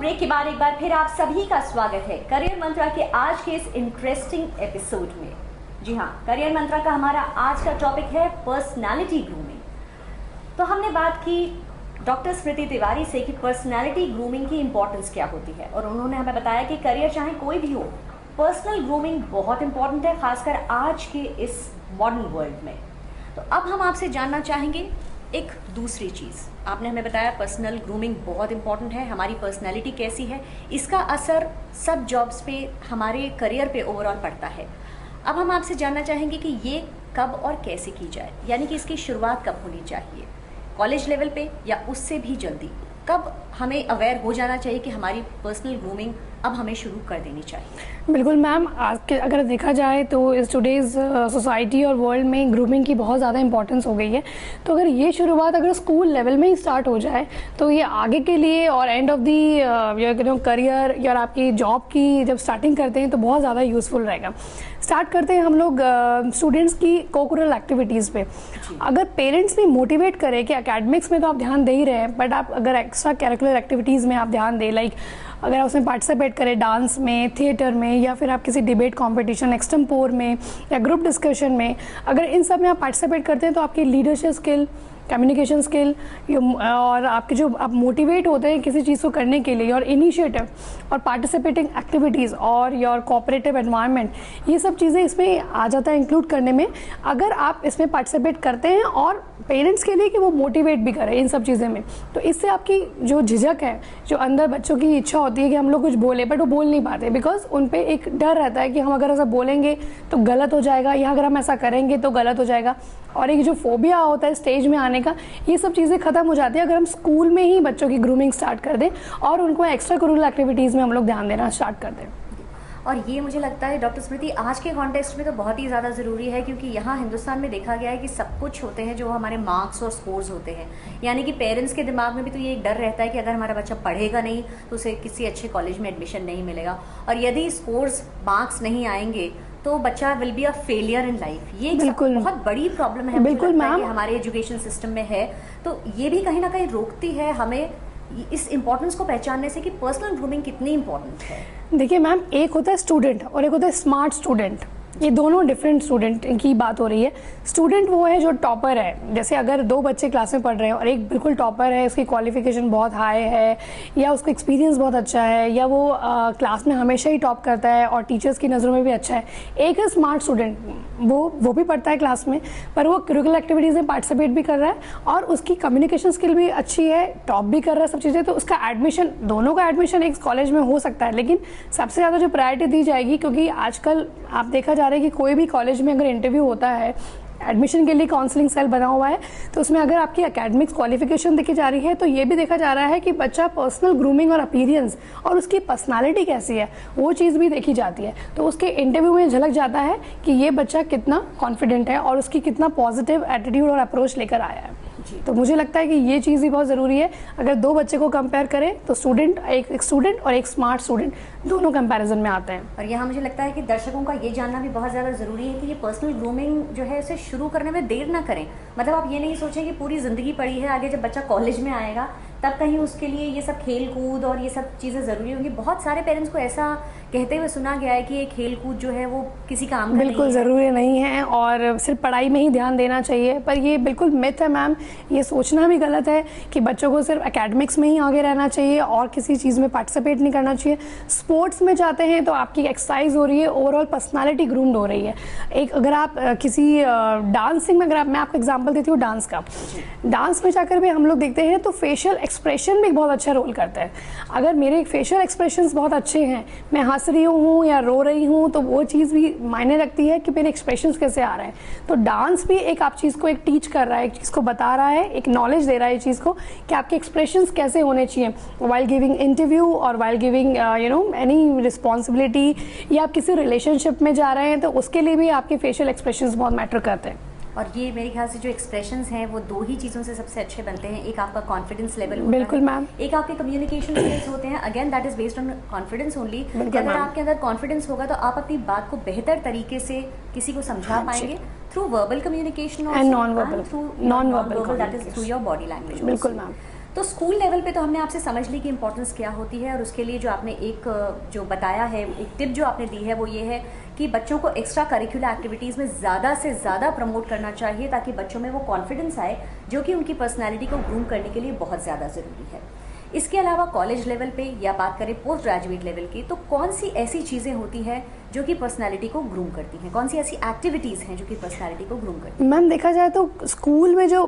Break के बाद एक बार फिर आप सभी का स्वागत है करियर मंत्रा के आज के इस इंटरेस्टिंग एपिसोड में। जी हाँ, करियर मंत्रा का हमारा आज का टॉपिक है पर्सनालिटी ग्रूमिंग। तो हमने बात की डॉक्टर स्मृति तिवारी से कि पर्सनालिटी ग्रूमिंग की इंपॉर्टेंस क्या होती है, और उन्होंने हमें बताया कि करियर चाहे कोई भी हो, पर्सनल ग्रूमिंग बहुत इंपॉर्टेंट है, खासकर आज के इस मॉडर्न वर्ल्ड में। तो अब हम आपसे जानना चाहेंगे एक दूसरी चीज़। आपने हमें बताया पर्सनल ग्रूमिंग बहुत इंपॉर्टेंट है, हमारी पर्सनैलिटी कैसी है, इसका असर सब जॉब्स पे, हमारे करियर पे ओवरऑल पड़ता है। अब हम आपसे जानना चाहेंगे कि ये कब और कैसे की जाए, यानी कि इसकी शुरुआत कब होनी चाहिए, कॉलेज लेवल पे या उससे भी जल्दी? कब हमें अवेयर हो जाना चाहिए कि हमारी पर्सनल ग्रूमिंग अब हमें शुरू कर देनी चाहिए? बिल्कुल मैम, आज के अगर देखा जाए तो इस टुडेज़ सोसाइटी और वर्ल्ड में ग्रूमिंग की बहुत ज़्यादा इंपॉर्टेंस हो गई है। तो अगर ये शुरुआत अगर स्कूल लेवल में ही स्टार्ट हो जाए तो ये आगे के लिए और एंड ऑफ दी करियर या आपकी जॉब की जब स्टार्टिंग करते हैं तो बहुत ज़्यादा यूज़फुल रहेगा। स्टार्ट करते हैं हम लोग स्टूडेंट्स की कोकुलर एक्टिविटीज़ पे। अगर पेरेंट्स भी मोटिवेट करें कि एकेडमिक्स में तो आप ध्यान दे ही रहे हैं, बट आप अगर एक्स्ट्रा करिकुलर एक्टिविटीज़ में आप ध्यान दें, लाइक अगर आप उसमें पार्टिसिपेट करें डांस में, थिएटर में, या फिर आप किसी डिबेट कंपटीशन, एक्सटेम्पोर में या ग्रुप डिस्कशन में, अगर इन सब में आप पार्टिसिपेट करते हैं तो आपकी लीडरशिप स्किल, कम्युनिकेशन स्किल और आपके जो आप मोटिवेट होते हैं किसी चीज़ को करने के लिए, और इनिशिएटिव और पार्टिसिपेटिंग एक्टिविटीज़ और योर कोऑपरेटिव एनवायरनमेंट, ये सब चीज़ें इसमें आ जाता है इंक्लूड करने में। अगर आप इसमें पार्टिसिपेट करते हैं और पेरेंट्स के लिए कि वो मोटिवेट भी करें इन सब चीज़ें में, तो इससे आपकी जो झिझक है, जो अंदर बच्चों की इच्छा होती है कि हम लोग कुछ बोले बट वो बोल नहीं पाते, बिकॉज उन पर एक डर रहता है कि हम अगर ऐसा बोलेंगे तो गलत हो जाएगा, या अगर हम ऐसा करेंगे तो गलत हो जाएगा, और एक जो फोबिया होता है स्टेज में आने का, ये सब चीज़ें खत्म हो जाती है अगर हम स्कूल में ही बच्चों की ग्रूमिंग स्टार्ट कर दें और उनको एक्स्ट्रा करिकुलर एक्टिविटीज़ में हम लोग ध्यान देना स्टार्ट कर दें। और ये मुझे लगता है डॉक्टर स्मृति आज के कॉन्टेक्स्ट में तो बहुत ही ज़्यादा ज़रूरी है, क्योंकि यहाँ हिंदुस्तान में देखा गया है कि सब कुछ होते हैं जो हमारे मार्क्स और स्कोर्स होते हैं। यानी कि पेरेंट्स के दिमाग में भी तो ये एक डर रहता है कि अगर हमारा बच्चा पढ़ेगा नहीं तो उसे किसी अच्छे कॉलेज में एडमिशन नहीं मिलेगा, और यदि स्कोर्स मार्क्स नहीं आएंगे तो बच्चा will be a failure in life. ये बहुत बड़ी प्रॉब्लम है, बिल्कुल मैम, हमारे एजुकेशन सिस्टम में है। तो ये भी कहीं ना कहीं रोकती है हमें इस इम्पोर्टेंस को पहचानने से कि पर्सनल ग्रूमिंग कितनी इंपॉर्टेंट है। देखिए मैम, एक होता है स्टूडेंट और एक होता है स्मार्ट स्टूडेंट। ये दोनों डिफरेंट स्टूडेंट की बात हो रही है। स्टूडेंट वो है जो टॉपर है, जैसे अगर दो बच्चे क्लास में पढ़ रहे हैं और एक बिल्कुल टॉपर है, उसकी क्वालिफिकेशन बहुत हाई है या उसका एक्सपीरियंस बहुत अच्छा है, या वो क्लास में हमेशा ही टॉप करता है और टीचर्स की नज़रों में भी अच्छा है। एक है स्मार्ट स्टूडेंट, वो भी पढ़ता है क्लास में पर वो करिकुलर एक्टिविटीज़ में पार्टिसिपेट भी कर रहा है और उसकी कम्युनिकेशन स्किल भी अच्छी है, टॉप भी कर रहा है सब चीज़ें, तो उसका एडमिशन, दोनों का एडमिशन एक कॉलेज में हो सकता है। लेकिन सबसे ज़्यादा जो प्रायोरिटी दी जाएगी, क्योंकि आजकल आप देखा जा रहा है कि कोई भी कॉलेज में अगर इंटरव्यू होता है, एडमिशन के लिए काउंसलिंग सेल बना हुआ है, तो उसमें अगर आपकी एकेडमिक्स क्वालिफिकेशन देखी जा रही है तो ये भी देखा जा रहा है कि बच्चा पर्सनल ग्रूमिंग और अपीयरेंस और उसकी पर्सनालिटी कैसी है, वो चीज़ भी देखी जाती है। तो उसके इंटरव्यू में झलक जाता है कि ये बच्चा कितना कॉन्फिडेंट है और उसकी कितना पॉजिटिव एटीट्यूड और अप्रोच लेकर आया है। तो मुझे लगता है कि ये चीज़ भी बहुत ज़रूरी है। अगर दो बच्चे को कंपेयर करें तो स्टूडेंट, एक स्टूडेंट और एक स्मार्ट स्टूडेंट, दोनों कंपैरिजन में आते हैं। और यहाँ मुझे लगता है कि दर्शकों का ये जानना भी बहुत ज़्यादा ज़रूरी है कि ये पर्सनल ग्रूमिंग जो है इसे शुरू करने में देर ना करें। मतलब आप ये नहीं सोचें कि पूरी ज़िंदगी पड़ी है, आगे जब बच्चा कॉलेज में आएगा तब कहीं उसके लिए ये सब खेल कूद और ये सब चीज़ें ज़रूरी होंगी। बहुत सारे पेरेंट्स को ऐसा कहते हुए सुना गया है कि ये खेल कूद जो है वो किसी काम का बिल्कुल ज़रूरी नहीं है और सिर्फ पढ़ाई में ही ध्यान देना चाहिए, पर ये बिल्कुल मिथ है मैम। ये सोचना भी गलत है कि बच्चों को सिर्फ एकेडमिक्स में ही आगे रहना चाहिए और किसी चीज़ में पार्टिसिपेट नहीं करना चाहिए। स्पोर्ट्स में जाते हैं तो आपकी एक्सरसाइज हो रही है, ओवरऑल पर्सनालिटी ग्रूम्ड हो रही है। एक अगर आप किसी डांसिंग में, अगर मैं आपको एग्जाम्पल देती हूँ डांस का, डांस में जाकर भी हम लोग देखते हैं तो फेशियल एक्सप्रेशन भी बहुत अच्छा रोल करता है। अगर मेरे फेशियल एक्सप्रेशंस बहुत अच्छे हैं, मैं हंस रही हूँ या रो रही हूँ, तो वो चीज़ भी मायने रखती है कि मेरे एक्सप्रेशंस कैसे आ रहे हैं। तो डांस भी एक आप चीज़ को एक टीच कर रहा है, एक चीज़ को बता रहा है, एक नॉलेज दे रहा है इस चीज़ को कि आपके एक्सप्रेशंस कैसे होने चाहिए वाइल गिविंग इंटरव्यू और वाइल गिविंग एनी रिस्पॉन्सिबिलिटी, या आप किसी रिलेशनशिप में जा रहे हैं तो उसके लिए भी आपके फेशियल एक्सप्रेशंस बहुत मैटर करते हैं। और ये मेरे ख्याल से जो एक्सप्रेशंस हैं वो दो ही चीज़ों से सबसे अच्छे बनते हैं। एक आपका कॉन्फिडेंस लेवल होता बिल्कुल है, मैम, एक आपके कम्युनिकेशन स्किल्स होते हैं। Again that is based on confidence only. अगर आपके अंदर कॉन्फिडेंस होगा तो आप अपनी बात को बेहतर तरीके से किसी को समझा पाएंगे थ्रू वर्बल कम्युनिकेशन और non verbal, that is through your body language. बिल्कुल मैम। तो स्कूल लेवल पे तो हमने आपसे समझ ली कि इम्पोर्टेंस क्या होती है, और उसके लिए जो आपने एक जो बताया है, एक टिप जो आपने दी है वो ये है कि बच्चों को एक्स्ट्रा करिकुलर एक्टिविटीज़ में ज़्यादा से ज़्यादा प्रमोट करना चाहिए ताकि बच्चों में वो कॉन्फिडेंस आए जो कि उनकी पर्सनैलिटी को ग्रूम करने के लिए बहुत ज़्यादा ज़रूरी है। इसके अलावा कॉलेज लेवल पे या बात करें पोस्ट ग्रेजुएट लेवल की, तो कौन सी ऐसी चीज़ें होती हैं जो कि पर्सनालिटी को ग्रूम करती हैं, कौन सी ऐसी एक्टिविटीज़ हैं जो कि पर्सनालिटी को ग्रूम करती हैं? मैम देखा जाए तो स्कूल में जो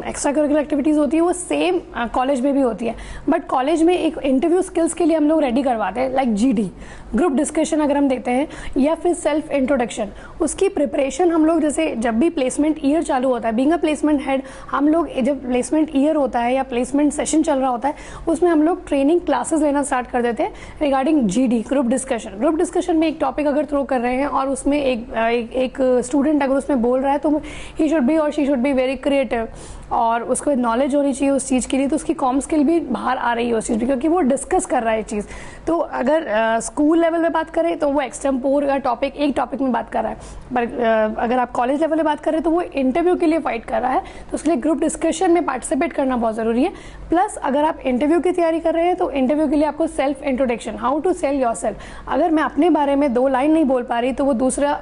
एक्स्ट्रा करिकुलर एक्टिविटीज़ होती है वो सेम कॉलेज में भी होती है, बट कॉलेज में एक इंटरव्यू स्किल्स के लिए हम लोग रेडी करवाते हैं, लाइक जीडी, ग्रुप डिस्कशन अगर हम देते हैं, या फिर सेल्फ इंट्रोडक्शन। उसकी प्रिपरेशन हम लोग, जैसे जब भी प्लेसमेंट ईयर चालू होता है, बीइंग अ प्लेसमेंट हेड, हम लोग जब प्लेसमेंट ईयर होता है या प्लेसमेंट सेशन चल रहा होता है उसमें हम लोग ट्रेनिंग क्लासेस लेना स्टार्ट कर देते हैं regarding GD, group discussion. Group discussion में एक टॉपिक अगर थ्रो कर रहे हैं और उसमें एक स्टूडेंट अगर उसमें बोल रहा है तो ही शुड बी और she should be very creative, और उसको नॉलेज होनी चाहिए उस चीज़ के लिए, तो उसकी कॉम स्किल भी बाहर आ रही है उस चीज़ में, क्योंकि वो डिस्कस कर रहा है चीज़। तो अगर स्कूल लेवल में बात करें तो वो एक्सटेम्पोर का टॉपिक, एक टॉपिक में बात कर रहा है, पर अगर आप कॉलेज लेवल में बात करें तो वो इंटरव्यू के लिए फाइट कर रहा है, तो उसके लिए ग्रुप डिस्कशन में पार्टिसिपेट करना बहुत ज़रूरी है। प्लस अगर आप इंटरव्यू की तैयारी कर रहे हैं तो इंटरव्यू के लिए आपको self introduction, how to sell yourself, अगर मैं अपने बारे में 2 लाइन नहीं बोल पा रही तो वो दूसरा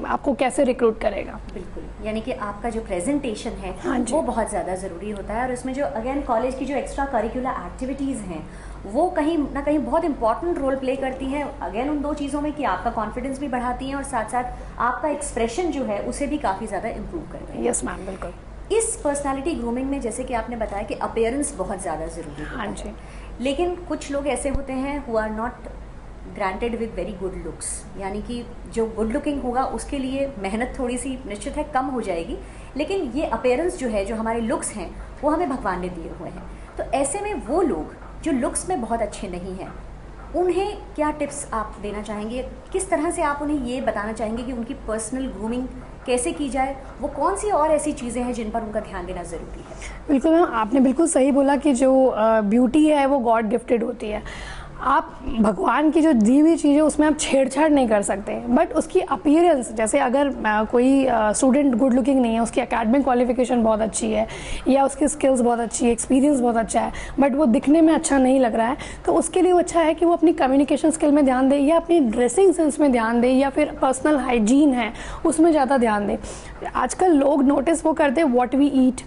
आपको कैसे रिक्रूट करेगा। बिल्कुल, यानी कि आपका जो प्रेजेंटेशन है हाँ वो बहुत ज़्यादा ज़रूरी होता है, और उसमें जो अगेन कॉलेज की जो एक्स्ट्रा करिकुलर एक्टिविटीज़ हैं वो कहीं ना कहीं बहुत इंपॉर्टेंट रोल प्ले करती हैं, अगेन उन 2 चीज़ों में कि आपका कॉन्फिडेंस भी बढ़ाती हैं और साथ साथ आपका एक्सप्रेशन जो है उसे भी काफ़ी ज़्यादा इम्प्रूव करती है। यस मैम, बिल्कुल। इस पर्सनालिटी ग्रूमिंग में जैसे कि आपने बताया कि अपीयरेंस बहुत ज़्यादा ज़रूरी होता हाँ है, जी। लेकिन कुछ लोग ऐसे होते हैं who are not granted with very good looks, यानी कि जो गुड लुकिंग होगा उसके लिए मेहनत थोड़ी सी निश्चित है कम हो जाएगी, लेकिन ये अपीयरेंस जो है, जो हमारे लुक्स हैं वो हमें भगवान ने दिए हुए हैं। तो ऐसे में वो लोग जो लुक्स में बहुत अच्छे नहीं हैं, उन्हें क्या टिप्स आप देना चाहेंगे, किस तरह से आप उन्हें ये बताना चाहेंगे कि उनकी पर्सनल ग्रूमिंग कैसे की जाए, वो कौन सी और ऐसी चीज़ें हैं जिन पर उनका ध्यान देना ज़रूरी है? बिल्कुल मैम, आपने बिल्कुल सही बोला कि जो ब्यूटी है वो गॉड गिफ्टेड होती है। आप भगवान की जो दी हुई चीज़ है उसमें आप छेड़छाड़ नहीं कर सकते, बट उसकी अपीयरेंस, जैसे अगर कोई स्टूडेंट गुड लुकिंग नहीं है, उसकी एकेडमिक क्वालिफिकेशन बहुत अच्छी है या उसकी स्किल्स बहुत अच्छी है, एक्सपीरियंस बहुत अच्छा है, बट वो दिखने में अच्छा नहीं लग रहा है, तो उसके लिए वो अच्छा है कि वो अपनी कम्युनिकेशन स्किल में ध्यान दे, या अपनी ड्रेसिंग सेंस में ध्यान दे, या फिर पर्सनल हाइजीन है उसमें ज़्यादा ध्यान दे। आजकल लोग नोटिस वो करते हैं what we eat,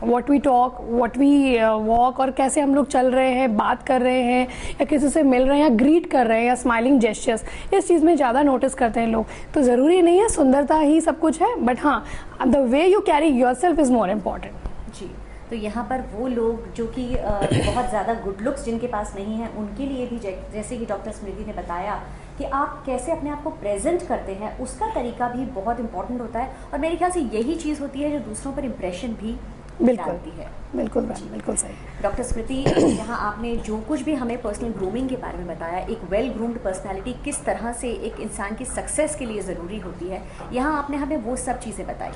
what we talk, what we walk, और कैसे हम लोग चल रहे हैं, बात कर रहे हैं, या किसी से मिल रहे हैं, या ग्रीट कर रहे हैं, या स्माइलिंग जेस्चर्स, इस चीज़ में ज़्यादा नोटिस करते हैं लोग। तो ज़रूरी नहीं है सुंदरता ही सब कुछ है, बट हाँ, the way you carry yourself is more important. जी, तो यहाँ पर वो लोग जो कि बहुत ज़्यादा गुड लुक्स जिनके पास नहीं है, उनके लिए भी जैसे कि डॉक्टर स्मृति ने बताया कि आप कैसे अपने आप को प्रेजेंट करते हैं, उसका तरीका भी बहुत इंपॉर्टेंट होता है, और मेरे ख्याल से यही चीज़ होती है जो दूसरों पर इम्प्रेशन भी डालती है। बिल्कुल बिल्कुल सही। डॉक्टर स्मृति, यहाँ आपने जो कुछ भी हमें पर्सनल ग्रूमिंग के बारे में बताया, एक वेल ग्रूम्ड पर्सनालिटी किस तरह से एक इंसान की सक्सेस के लिए ज़रूरी होती है, यहाँ आपने हमें वो सब चीज़ें बताई।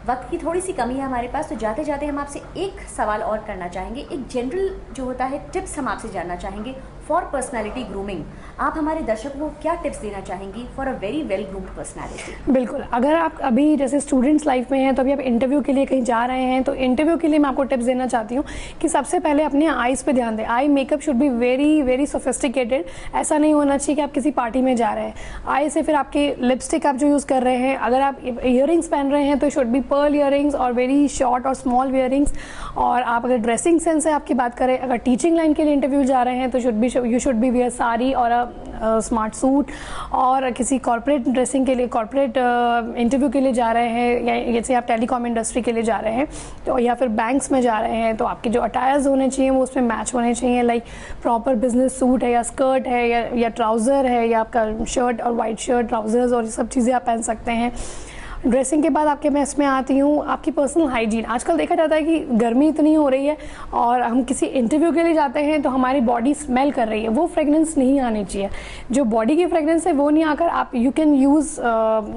वक्त की थोड़ी सी कमी है हमारे पास, तो जाते जाते हम आपसे एक सवाल और करना चाहेंगे, एक जनरल जो होता है टिप्स हम आपसे जानना चाहेंगे फॉर पर्सनालिटी ग्रूमिंग। आप हमारे दर्शकों को क्या टिप्स देना चाहेंगी for a very well groomed personality? बिल्कुल, अगर आप अभी जैसे स्टूडेंट्स लाइफ में हैं तो अभी आप इंटरव्यू के लिए कहीं जा रहे हैं, तो इंटरव्यू के लिए मैं आपको टिप्स देना चाहती हूँ कि सबसे पहले अपने आईज़ पे ध्यान दें। Eye makeup should be very very sophisticated, ऐसा नहीं होना चाहिए कि आप किसी पार्टी में जा रहे हैं। आई से फिर आपके लिपस्टिक आप जो यूज़ कर रहे हैं, अगर आप ईयरिंग्स पहन रहे हैं तो शुड बी पर्ल ईयरिंग्स और वेरी शॉर्ट और स्मॉल ईयरिंग्स। और आप अगर ड्रेसिंग सेंस है आपकी बात करें, अगर टीचिंग लाइन के लिए इंटरव्यू जा रहे हैं तो you should B wear sari और स्मार्ट सूट। और किसी कॉर्पोरेट ड्रेसिंग के लिए, कॉर्पोरेट इंटरव्यू के लिए जा रहे हैं, या जैसे आप टेलीकॉम इंडस्ट्री के लिए जा रहे हैं तो, या फिर बैंक्स में जा रहे हैं, तो आपके जो अटायर्स होने चाहिए वो उसमें मैच होने चाहिए, लाइक प्रॉपर बिजनेस सूट है, या स्कर्ट है, या ट्राउज़र है, या आपका शर्ट और वाइट शर्ट, ट्राउजर्स और ये सब चीज़ें आप पहन सकते हैं। ड्रेसिंग के बाद आपके मैं इसमें आती हूँ आपकी पर्सनल हाइजीन। आजकल देखा जाता है कि गर्मी इतनी हो रही है और हम किसी इंटरव्यू के लिए जाते हैं तो हमारी बॉडी स्मेल कर रही है, वो फ्रेगनेंस नहीं आनी चाहिए। जो बॉडी की फ्रेगनेंस है वो नहीं आकर आप यू कैन यूज़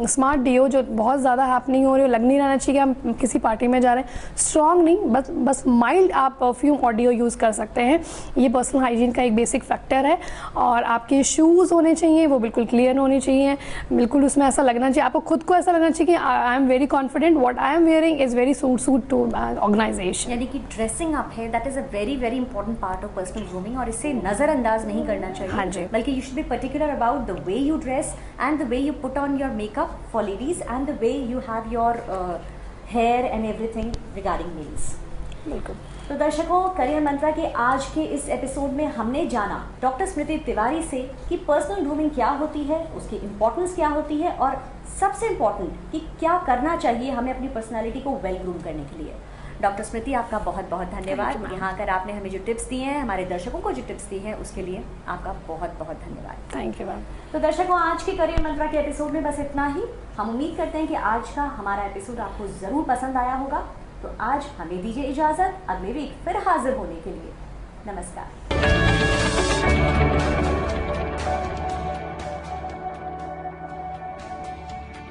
स्मार्ट डिओ, जो बहुत ज़्यादा हैप नहीं हो रही हो, लग नहीं रहना चाहिए कि हम किसी पार्टी में जा रहे हैं। स्ट्रॉन्ग नहीं, बस माइल्ड आप परफ्यूम और डिओ यूज़ कर सकते हैं। ये पर्सनल हाइजीन का एक बेसिक फैक्टर है। और आपके शूज़ होने चाहिए वो बिल्कुल क्लियर होने चाहिए, बिल्कुल उसमें ऐसा लगना चाहिए, आपको खुद को ऐसा लगना चाहिए कि I am very confident what I am wearing is very suit to organisation. यानी कि ड्रेसिंग अप है, that is a very very important part of personal grooming, और इसे नजरअंदाज नहीं करना चाहिए। हाँ जी। बल्कि you should be particular about the way you dress and the way you put on your makeup for ladies and the way you have your hair and everything regarding mails. बिल्कुल। तो दर्शकों, करियर मंत्रा के आज के इस episode में हमने जाना डॉक्टर स्मृति तिवारी से कि पर्सनल ग्रूमिंग क्या होती है, उसकी इम्पोर्टेंस क्या होती है, और सबसे इम्पोर्टेंट कि क्या करना चाहिए हमें अपनी पर्सनालिटी को वेल ग्रूम करने के लिए। डॉक्टर स्मृति, आपका बहुत बहुत धन्यवाद। यहाँ आकर आपने हमें जो टिप्स दिए हैं, हमारे दर्शकों को जो टिप्स दी हैं, उसके लिए आपका बहुत बहुत धन्यवाद। Thank you ma'am. तो दर्शकों, आज के करियर मंत्रा के एपिसोड में बस इतना ही। हम उम्मीद करते हैं कि आज का हमारा एपिसोड आपको ज़रूर पसंद आया होगा। तो आज हमें दीजिए इजाज़त, अगले वीक फिर हाजिर होने के लिए। नमस्कार।